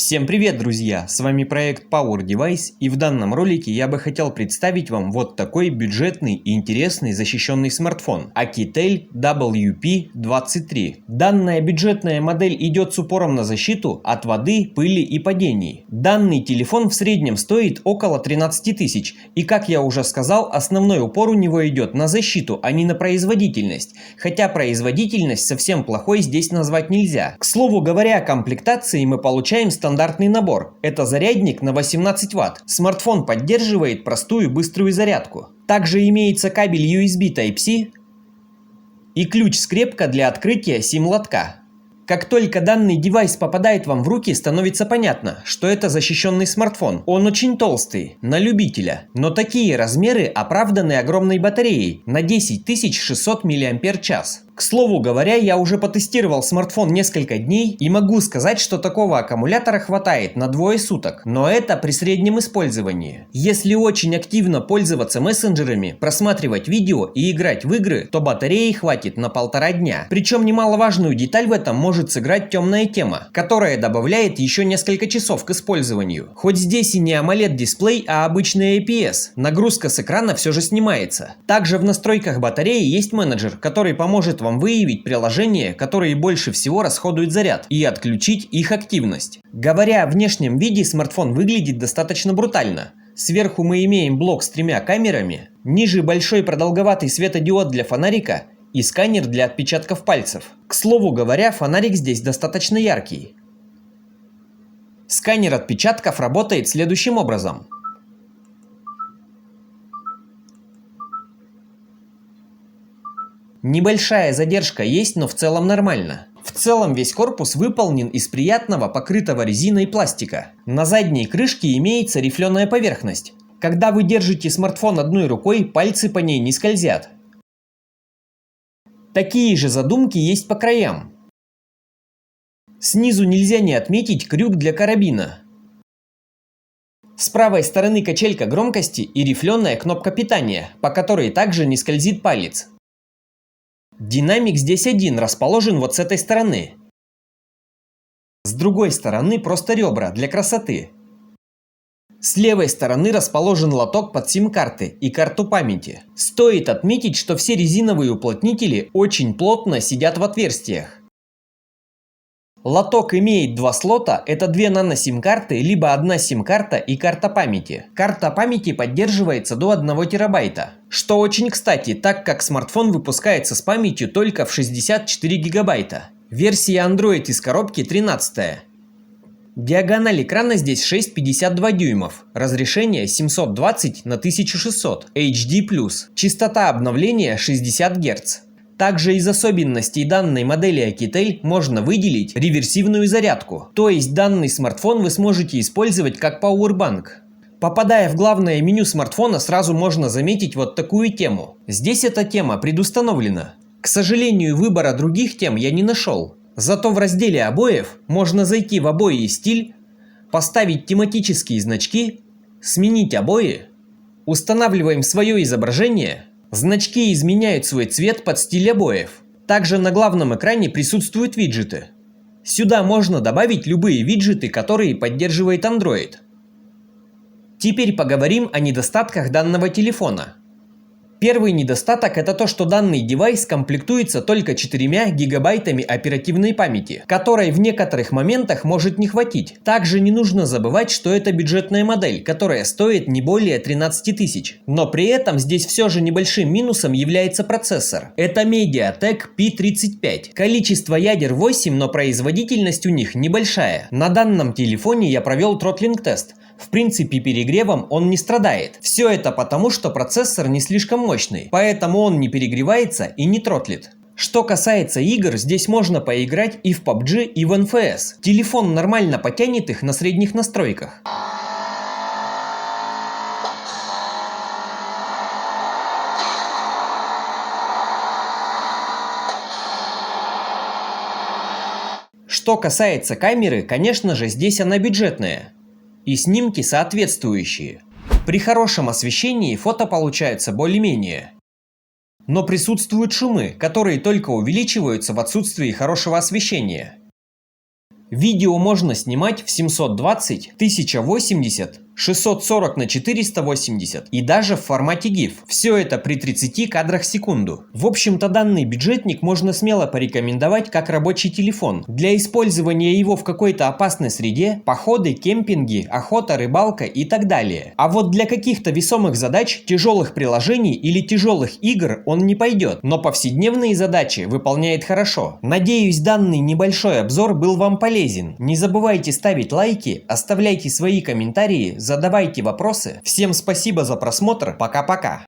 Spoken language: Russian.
Всем привет, друзья! С вами проект Power Device, и в данном ролике я бы хотел представить вам вот такой бюджетный и интересный защищенный смартфон Akitel WP23. Данная бюджетная модель идет с упором на защиту от воды, пыли и падений. Данный телефон в среднем стоит около 13 тысяч, и как я уже сказал, основной упор у него идет на защиту, а не на производительность. Хотя производительность совсем плохой здесь назвать нельзя. К слову говоря, о комплектации мы получаем стандартный набор. Это зарядник на 18 Вт. Смартфон поддерживает простую быструю зарядку. Также имеется кабель USB Type-C и ключ-скрепка для открытия сим-лотка. Как только данный девайс попадает вам в руки, становится понятно, что это защищенный смартфон. Он очень толстый, на любителя, но такие размеры оправданы огромной батареей на 10600 мАч. К слову говоря, я уже потестировал смартфон несколько дней и могу сказать, что такого аккумулятора хватает на двое суток, но это при среднем использовании. Если очень активно пользоваться мессенджерами, просматривать видео и играть в игры, то батареи хватит на 1,5 дня. Причем немаловажную деталь в этом может сыграть темная тема, которая добавляет еще несколько часов к использованию. Хоть здесь и не AMOLED дисплей, а обычный IPS, нагрузка с экрана все же снимается. Также в настройках батареи есть менеджер, который поможет вам выявить приложения, которые больше всего расходуют заряд, и отключить их активность. Говоря о внешнем виде, смартфон выглядит достаточно брутально. Сверху мы имеем блок с 3 камерами, ниже большой продолговатый светодиод для фонарика и сканер для отпечатков пальцев. К слову говоря, фонарик здесь достаточно яркий. Сканер отпечатков работает следующим образом. Небольшая задержка есть, но в целом нормально. В целом весь корпус выполнен из приятного, покрытого резиной пластика. На задней крышке имеется рифленая поверхность. Когда вы держите смартфон одной рукой, пальцы по ней не скользят. Такие же задумки есть по краям. Снизу нельзя не отметить крюк для карабина. С правой стороны качелька громкости и рифленая кнопка питания, по которой также не скользит палец. Динамик здесь один, расположен вот с этой стороны. С другой стороны просто ребра для красоты. С левой стороны расположен лоток под сим-карты и карту памяти. Стоит отметить, что все резиновые уплотнители очень плотно сидят в отверстиях. Лоток имеет два слота, это 2 нано-сим-карты, либо одна сим-карта и карта памяти. Карта памяти поддерживается до 1 терабайта. Что очень кстати, так как смартфон выпускается с памятью только в 64 гигабайта. Версия Android из коробки 13. Диагональ экрана здесь 6,52 дюймов, разрешение 720 на 1600, HD+, частота обновления 60 Гц. Также из особенностей данной модели Akitel можно выделить реверсивную зарядку, то есть данный смартфон вы сможете использовать как Powerbank. Попадая в главное меню смартфона, сразу можно заметить вот такую тему. Здесь эта тема предустановлена. К сожалению, выбора других тем я не нашел. Зато в разделе обоев можно зайти в обои и стиль, поставить тематические значки, сменить обои, устанавливаем свое изображение. Значки изменяют свой цвет под стиль обоев. Также на главном экране присутствуют виджеты. Сюда можно добавить любые виджеты, которые поддерживает Android. Теперь поговорим о недостатках данного телефона. Первый недостаток — это то, что данный девайс комплектуется только 4 гигабайтами оперативной памяти, которой в некоторых моментах может не хватить. Также не нужно забывать, что это бюджетная модель, которая стоит не более 13 тысяч. Но при этом здесь все же небольшим минусом является процессор. Это MediaTek P35. Количество ядер 8, но производительность у них небольшая. На данном телефоне я провел тротлинг-тест. В принципе, перегревом он не страдает. Все это потому, что процессор не слишком мощный, поэтому он не перегревается и не тротлит. Что касается игр, здесь можно поиграть и в PUBG, и в NFS. Телефон нормально потянет их на средних настройках. Что касается камеры, конечно же, здесь она бюджетная. И снимки соответствующие. При хорошем освещении фото получается более-менее. Но присутствуют шумы, которые только увеличиваются в отсутствии хорошего освещения. Видео можно снимать в 720, 1080, 640 на 480 и даже в формате GIF. Все это при 30 кадрах в секунду. В общем-то, данный бюджетник можно смело порекомендовать как рабочий телефон. Для использования его в какой-то опасной среде, походы, кемпинги, охота, рыбалка и так далее. А вот для каких-то весомых задач, тяжелых приложений или тяжелых игр он не пойдет, но повседневные задачи выполняет хорошо. Надеюсь, данный небольшой обзор был вам полезен. Не забывайте ставить лайки, оставляйте свои комментарии, задавайте вопросы. Всем спасибо за просмотр, пока-пока.